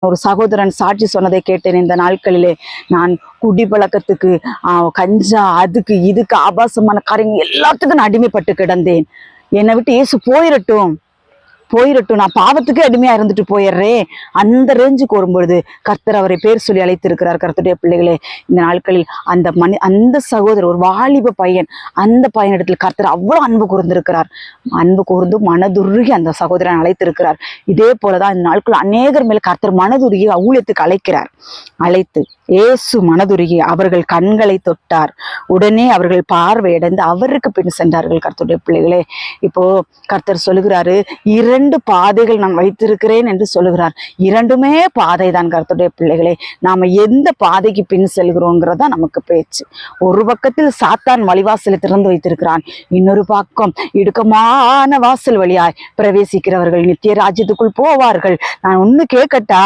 ஒரு சகோதரன் சாட்சி சொன்னதை கேட்டேன். இந்த நாட்களிலே நான் குடிப்பழக்கத்துக்கு கஞ்சா, அதுக்கு இதுக்கு ஆபாசமான காரியங்கள் எல்லாத்துக்கும் நான் அடிமைப்பட்டு கிடந்தேன். என்னை விட்டு இயேசு போயிடட்டும், நான் பாவத்துக்கு அடிமையா இருந்துட்டு போயிடுறேன், அந்த ரேஞ்சுக்கு வரும்பொழுது கர்த்தர் அவரை பேர் சொல்லி அழைத்திருக்கிறார். கர்த்தருடைய பிள்ளைகளே, இந்த நாட்களில் அந்த சகோதரர், ஒரு வாலிப பையன், அந்த பையனிடத்தில் கர்த்தர் அவ்வளவு அன்பு கூர்ந்திருக்கிறார். அன்பு கூர்ந்து மனதுருகி அந்த சகோதரன் அழைத்திருக்கிறார். இதே போலதான் இந்த நாட்கள் அநேகர் மேல் கர்த்தர் மனதுருகி ஊழியத்துக்கு அழைக்கிறார். அழைத்து இயேசு மனதுருகி அவர்கள் கண்களை தொட்டார். உடனே அவர்கள் பார்வையடைந்து அவருக்கு பின் சென்றார்கள். கர்த்தருடைய பிள்ளைகளே, இப்போ கர்த்தர் சொல்லுகிறாரு, 2 பாதைகள் நான் வைத்திருக்கிறேன் என்று சொல்லுகிறார். 2மே பாதை தான். கர்த்தருடைய பிள்ளைகளே, நாம எந்த பாதைக்கு பின் செல்கிறோங்கிறதா நமக்கு பேச்சு. ஒரு பக்கத்தில் சாத்தான் வழிவாசலை திறந்து வைத்திருக்கிறான், இன்னொரு பக்கம் இடுக்கமான வாசல் வழியாய் பிரவேசிக்கிறவர்கள் நித்திய ராஜ்யத்துக்குள் போவார்கள். நான் ஒண்ணு கேட்கட்டா,